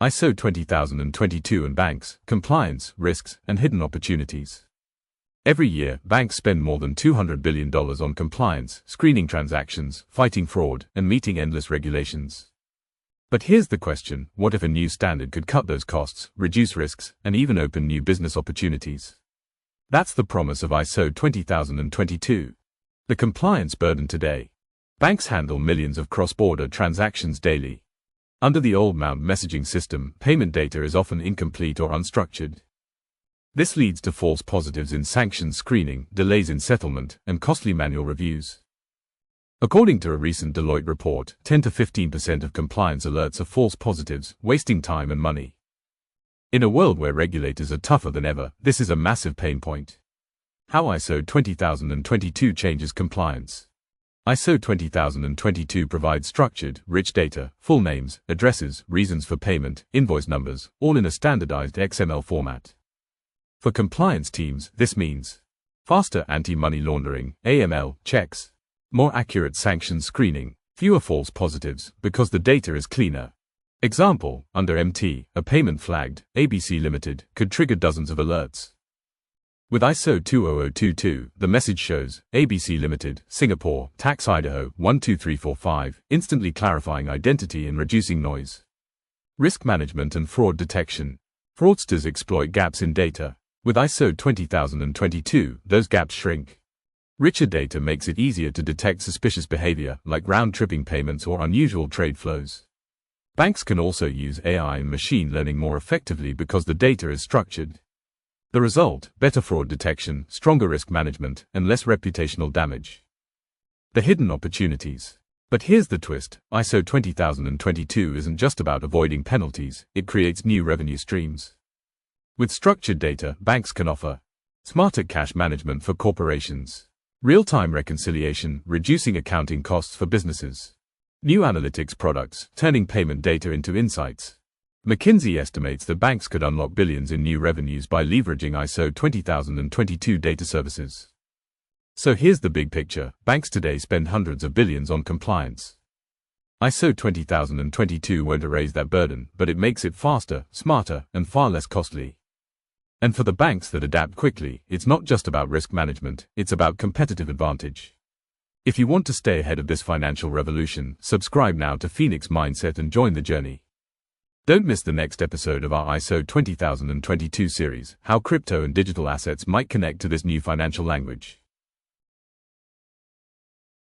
ISO 20022 and banks, compliance, risks, and hidden opportunities. Every year, banks spend more than $200 billion on compliance, screening transactions, fighting fraud, and meeting endless regulations. But here's the question: what if a new standard could cut those costs, reduce risks, and even open new business opportunities? That's the promise of ISO 20022. The compliance burden today. Banks handle millions of cross-border transactions daily. Under the old MOUNT messaging system, payment data is often incomplete or unstructured. This leads to false positives in sanctions screening, delays in settlement, and costly manual reviews. According to a recent Deloitte report, 10 to 15% of compliance alerts are false positives, wasting time and money. In a world where regulators are tougher than ever, this is a massive pain point. How ISO 20022 changes compliance. ISO 20022 provides structured, rich data, full names, addresses, reasons for payment, invoice numbers, all in a standardized XML format. For compliance teams, this means faster anti-money laundering (AML) checks, more accurate sanctions screening, fewer false positives because the data is cleaner. Example: under MT, a payment flagged ABC Limited could trigger dozens of alerts. With ISO 20022, the message shows ABC Limited, Singapore, Tax Idaho 12345, instantly clarifying identity and reducing noise. Risk management and fraud detection. Fraudsters exploit gaps in data. With ISO 20022, those gaps shrink. Richer data makes it easier to detect suspicious behavior, like round-tripping payments or unusual trade flows. Banks can also use AI and machine learning more effectively because the data is structured. The result: better fraud detection, stronger risk management, and less reputational damage. The hidden opportunities. But here's the twist: ISO 20022 isn't just about avoiding penalties, it creates new revenue streams. With structured data, banks can offer smarter cash management for corporations, real-time reconciliation, reducing accounting costs for businesses, new analytics products, turning payment data into insights. McKinsey estimates that banks could unlock billions in new revenues by leveraging ISO 20022 data services. So here's the big picture: banks today spend hundreds of billions on compliance. ISO 20022 won't erase that burden, but it makes it faster, smarter, and far less costly. And for the banks that adapt quickly, it's not just about risk management, it's about competitive advantage. If you want to stay ahead of this financial revolution, subscribe now to Phoenix Mindset and join the journey. Don't miss the next episode of our ISO 20022 series, how crypto and digital assets might connect to this new financial language.